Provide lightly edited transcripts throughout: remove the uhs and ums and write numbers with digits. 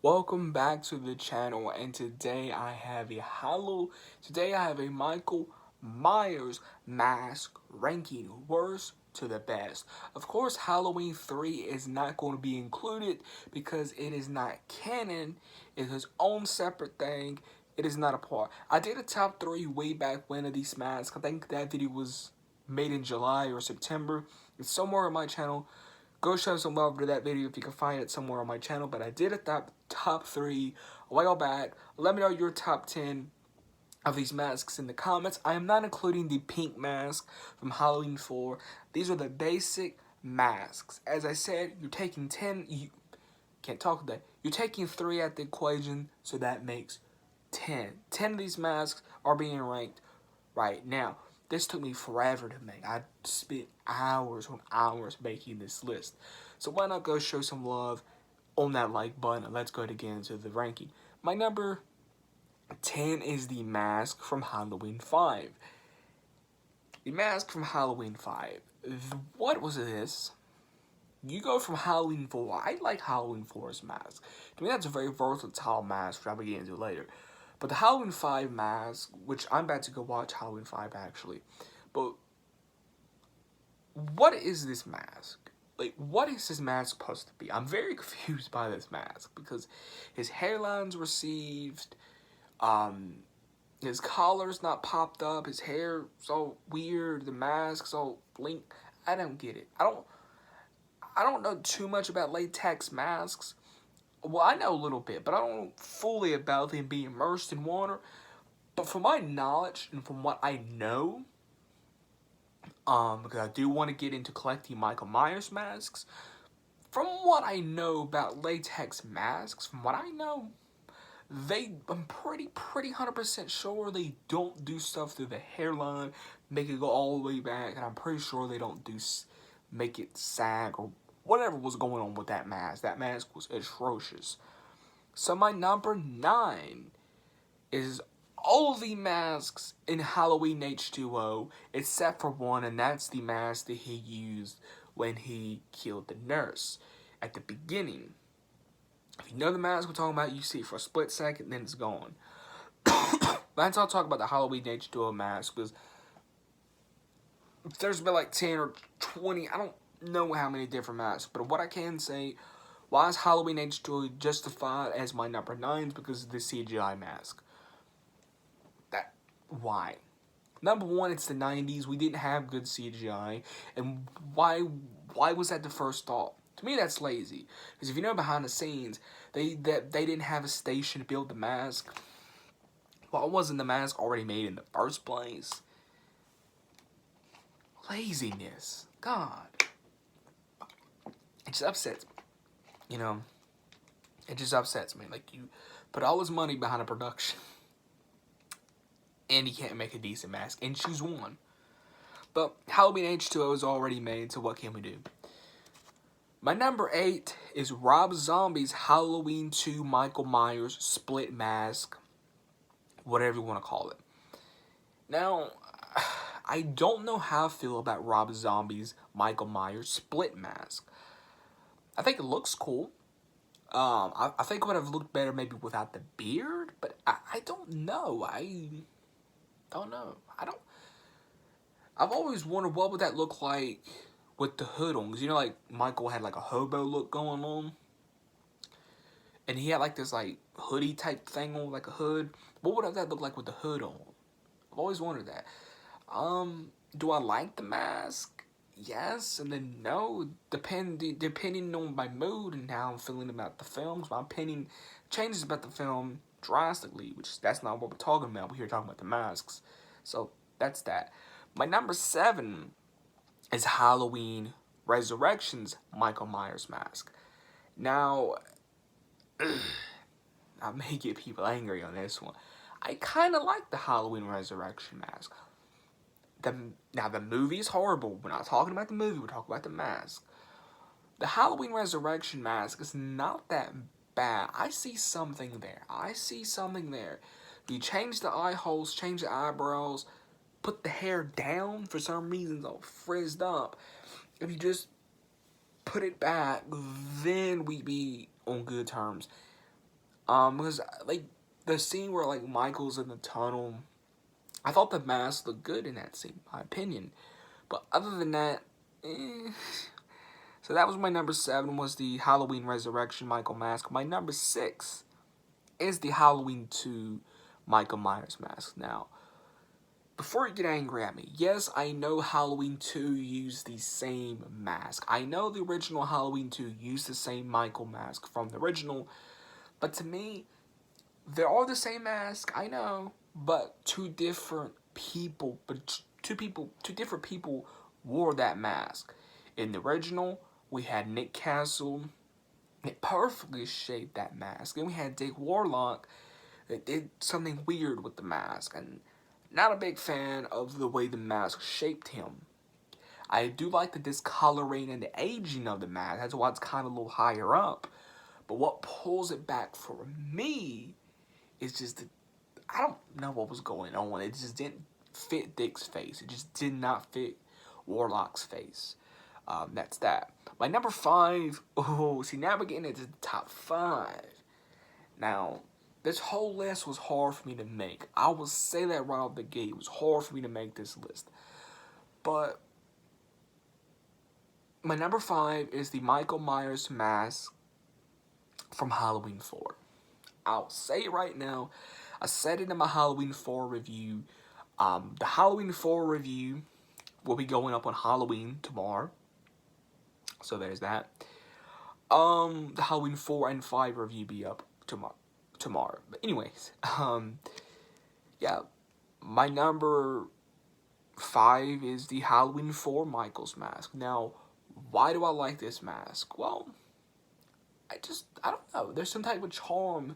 Welcome back to the channel, and today I have a Michael Myers mask ranking worst to the best. Of course, Halloween 3 is not going to be included because it is not canon. It is its own separate thing. It is not a part. I did a top 3 way back when of these masks. I think that video was made in July or September. It's somewhere on my channel. Go show some love to that video if you can find it somewhere on my channel. But I did a top 3 a while back. Let me know your top 10 of these masks in the comments. I am not including the pink mask from Halloween 4. These are the basic masks. As I said, you're taking 10. You can't talk today. You're taking 3 at the equation, so that makes 10. 10 of these masks are being ranked right now. This took me forever to make. I spent hours on hours making this list. So why not go show some love on that like button, and let's go to get into the ranking. My number 10 is the mask from Halloween 5. The mask from Halloween 5. What was this? You go from Halloween 4. I like Halloween 4's mask. To me, that's a very versatile mask, which I'll be getting into later. But the Halloween 5 mask, which I'm about to go watch Halloween 5 actually. But what is this mask? Like, what is this mask supposed to be? I'm very confused by this mask because his hairline's received, his collar's not popped up, his hair's all weird, the mask's all blink. I don't get it. I don't know too much about latex masks. Well, I know a little bit, but I don't know fully about them being immersed in water. But from my knowledge and from what I know, because I do want to get into collecting Michael Myers masks. From what I know about latex masks, I'm pretty 100% sure they don't do stuff through the hairline, make it go all the way back, and I'm pretty sure they don't make it sag or whatever was going on with that mask. That mask was atrocious. So my number 9 is all the masks in Halloween H2O except for one, and that's the mask that he used when he killed the nurse at the beginning. If you know the mask we're talking about, you see it for a split second, then it's gone. That's all I'll talk about the Halloween H2O mask, because there's been like 10 or 20, I don't know how many different masks, but what I can say, why is Halloween H2O justified as my number 9 is because of the CGI mask. Why? Number 1, it's the 90s. We didn't have good CGI. And why was that the first thought? To me, that's lazy. Because if you know behind the scenes, they didn't have a station to build the mask. Why wasn't the mask already made in the first place? Laziness. God. It just upsets me. You know? It just upsets me. Like, you put all this money behind a production, and you can't make a decent mask, and choose one. But Halloween H2O is already made, so what can we do? My number 8 is Rob Zombie's Halloween 2 Michael Myers split mask, whatever you want to call it. Now, I don't know how I feel about Rob Zombie's Michael Myers split mask. I think it looks cool. I think it would have looked better maybe without the beard, but I don't know. I've always wondered what would that look like with the hood on. Because, you know, like, Michael had, like, a hobo look going on. And he had, like, this, like, hoodie type thing on, like a hood. What would that look like with the hood on? I've always wondered that. Do I like the mask? Yes, and then no. Depending on my mood and how I'm feeling about the films, my opinion changes about the film drastically, which that's not what we're talking about. We're here talking about the masks. So, that's that. My number 7 is Halloween Resurrections Michael Myers mask. Now, I may get people angry on this one. I kind of like the Halloween Resurrection mask. Now, the movie is horrible. We're not talking about the movie. We're talking about the mask. The Halloween Resurrection mask is not that bad. I see something there. You change the eye holes, change the eyebrows, put the hair down. For some reason, it's all frizzed up. If you just put it back, then we'd be on good terms. Because like the scene where like Michael's in the tunnel, I thought the mask looked good in that scene, in my opinion. But other than that, eh. So that was my number 7, was the Halloween Resurrection Michael mask. My number 6 is the Halloween 2 Michael Myers mask. Now, before you get angry at me, yes, I know Halloween 2 used the same mask. I know the original Halloween 2 used the same Michael mask from the original, but to me, they're all the same mask, I know, but two different people, two different people wore that mask. In the original, we had Nick Castle. It perfectly shaped that mask. And we had Dick Warlock that did something weird with the mask. And not a big fan of the way the mask shaped him. I do like the discoloring and the aging of the mask. That's why it's kind of a little higher up. But what pulls it back for me is just that I don't know what was going on. It just didn't fit Dick's face. It just did not fit Warlock's face. That's that. My number 5. Oh, see, now we're getting into the top 5. Now, this whole list was hard for me to make. I will say that right off the gate. It was hard for me to make this list. But my number 5 is the Michael Myers mask from Halloween 4. I'll say it right now. I said it in my Halloween 4 review. The Halloween 4 review will be going up on Halloween tomorrow. So there's that. The Halloween 4 and 5 review be up tomorrow. But anyways, yeah, my number 5 is the Halloween 4 Michael's mask. Now, why do I like this mask? Well, I don't know. There's some type of charm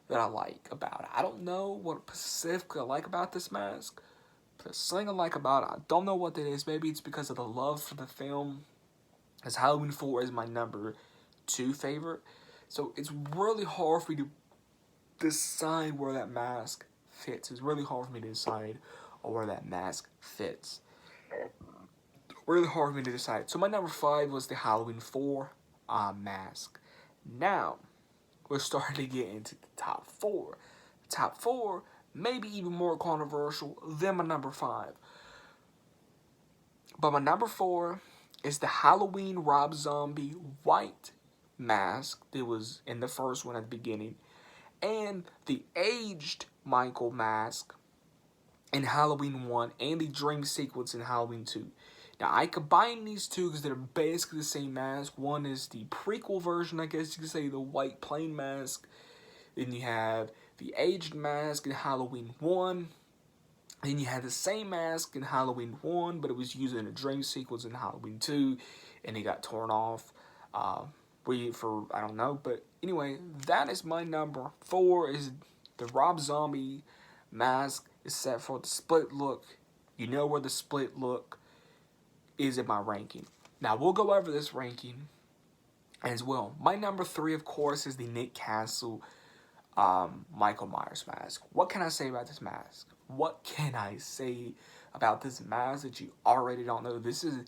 that I like about it. I don't know what specifically I like about this mask. But something I like about it, I don't know what it is. Maybe it's because of the love for the film. As Halloween 4 is my number 2 favorite. So it's really hard for me to decide where that mask fits. It's really hard for me to decide where that mask fits. Really hard for me to decide. So my number 5 was the Halloween 4 mask. Now, we're starting to get into the top 4. The top 4 may be even more controversial than my number 5. But my number 4 is the Halloween Rob Zombie white mask that was in the first one at the beginning, and the aged Michael mask in Halloween 1 and the dream sequence in Halloween 2. Now, I combine these two because they're basically the same mask. One is the prequel version, I guess you could say, the white plain mask. Then you have the aged mask in Halloween 1. Then you had the same mask in Halloween 1, but it was used in a dream sequence in Halloween 2, and it got torn off for, I don't know. But anyway, that is my number 4, is the Rob Zombie mask is set for the split look. You know where the split look is in my ranking. Now, we'll go over this ranking as well. My number 3, of course, is the Nick Castle Michael Myers mask. What can I say about this mask? What can I say about this mask that you already don't know? This is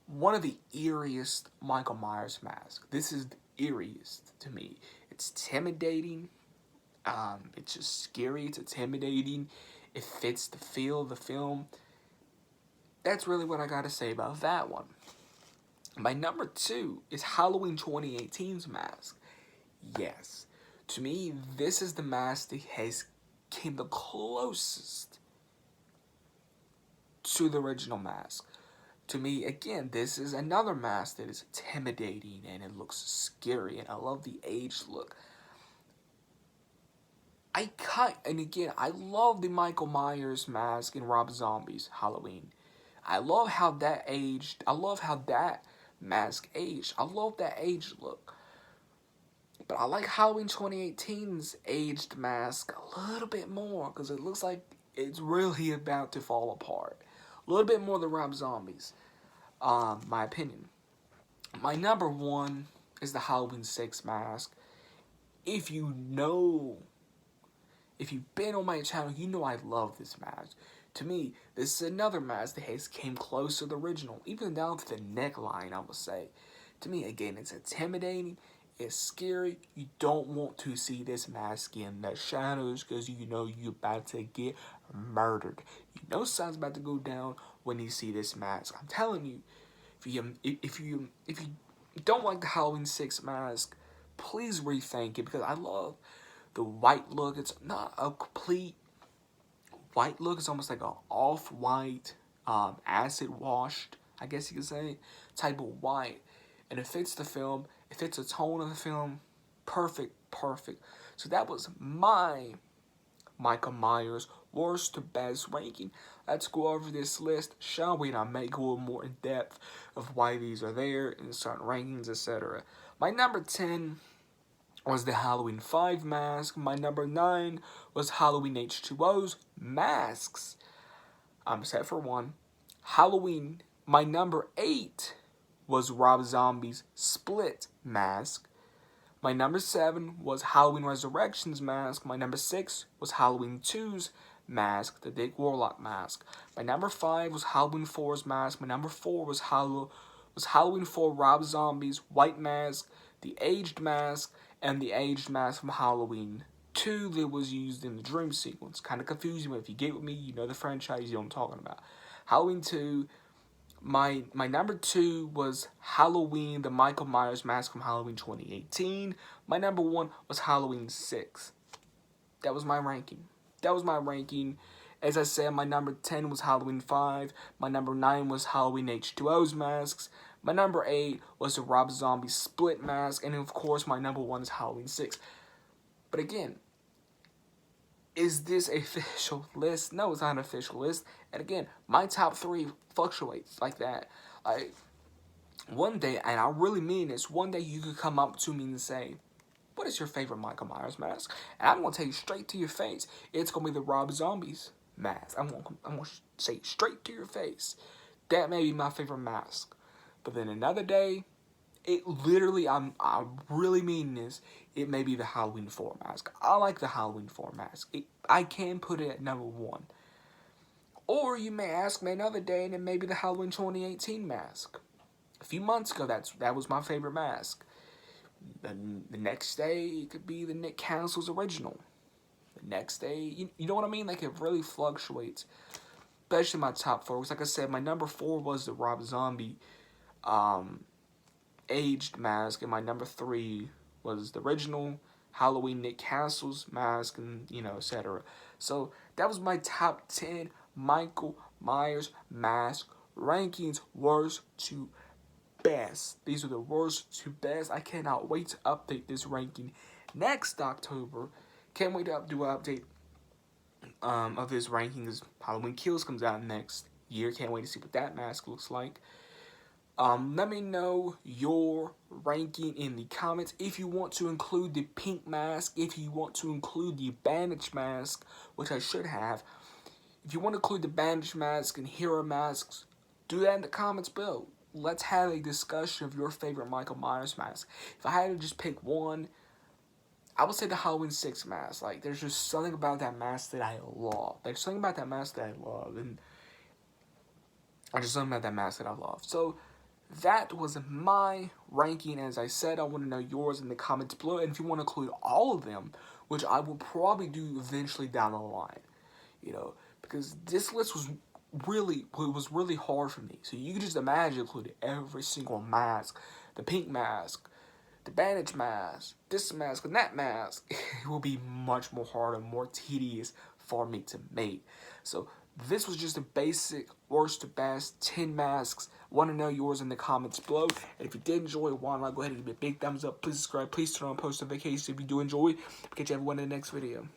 one of the eeriest Michael Myers masks. This is the eeriest to me. It's intimidating. It's just scary. It's intimidating. It fits the feel of the film. That's really what I gotta say about that one. My number 2 is Halloween 2018's mask. Yes. To me, this is the mask that has came the closest to the original mask. To me, again, this is another mask that is intimidating and it looks scary, and I love the aged look. And again, I love the Michael Myers mask in Rob Zombie's Halloween. I love how that aged. I love how that mask aged. I love that aged look. But I like Halloween 2018's aged mask a little bit more because it looks like it's really about to fall apart. A little bit more than Rob Zombie's, my opinion. My number 1 is the Halloween 6 mask. If you've been on my channel, you know I love this mask. To me, this is another mask that came close to the original, even down to the neckline, I would say. To me, again, it's intimidating. It's scary. You don't want to see this mask in the shadows because you know you're about to get murdered. You know something's about to go down when you see this mask. I'm telling you, if you don't like the Halloween 6 mask, please rethink it because I love the white look. It's not a complete white look. It's almost like an off-white, acid washed, I guess you could say, type of white. And it fits the film. It fits the tone of the film. Perfect, perfect. So that was my Michael Myers worst to best ranking. Let's go over this list, shall we? And I may go more in depth of why these are there and certain rankings, etc. My number 10 was the Halloween 5 mask. My number 9 was Halloween H2O's masks. I'm set for 1. Halloween, my number 8 was Rob Zombie's Split mask. My number 7 was Halloween Resurrection's mask. My number 6 was Halloween 2's mask, the Dick Warlock mask. My number 5 was Halloween 4's mask. My number 4 was Halloween 4 Rob Zombie's white mask, the aged mask, and the aged mask from Halloween 2 that was used in the dream sequence. Kind of confusing, but if you get with me, you know the franchise, you know what I'm talking about. Halloween 2. My number 2 was Halloween, the Michael Myers mask from Halloween 2018. My number 1 was Halloween 6. That was my ranking. As I said, my number 10 was Halloween 5. My number 9 was Halloween H2O's masks. My number 8 was the Rob Zombie Split mask. And of course, my number 1 is Halloween 6. But again, is this a official list? No, it's not an official list. And again, my top 3 fluctuates like that. One day, and I really mean this, one day you could come up to me and say, what is your favorite Michael Myers mask? And I'm going to tell you straight to your face, it's going to be the Rob Zombie's mask. I'm going to say straight to your face, that may be my favorite mask. But then another day, it literally, I really mean this, it may be the Halloween 4 mask. I like the Halloween 4 mask. I can put it at number 1. Or you may ask me another day and it may be the Halloween 2018 mask. A few months ago, that was my favorite mask. The next day, it could be the Nick Castle's original. The next day, you know what I mean? Like, it really fluctuates. Especially my top 4. Because like I said, my number 4 was the Rob Zombie aged mask. And my number 3 was the original Halloween Nick Castle's mask. And, you know, etc. So, that was my top 10 Michael Myers mask rankings, worst to best. These are the worst to best. I cannot wait to update this ranking next October. Can't wait to do an update of this ranking as Halloween Kills comes out next year. Can't wait to see what that mask looks like. Let me know your ranking in the comments. If you want to include the pink mask, if you want to include the bandage mask, which I should have. If you want to include the bandage mask and hero masks, do that in the comments below. Let's have a discussion of your favorite Michael Myers mask. If I had to just pick one, I would say the Halloween 6 mask. Like, there's just something about that mask that I love. There's something about that mask that I love. And there's something about that mask that I love. So, that was my ranking. As I said, I want to know yours in the comments below. And if you want to include all of them, which I will probably do eventually down the line. You know, because this list was really hard for me. So you can just imagine including every single mask, the pink mask, the bandage mask, this mask, and that mask. It will be much more hard and more tedious for me to make. So this was just a basic worst to best 10 masks. Want to know yours in the comments below. And if you did enjoy, why not go ahead and give me a big thumbs up. Please subscribe. Please turn on post notifications if you do enjoy. Catch everyone in the next video.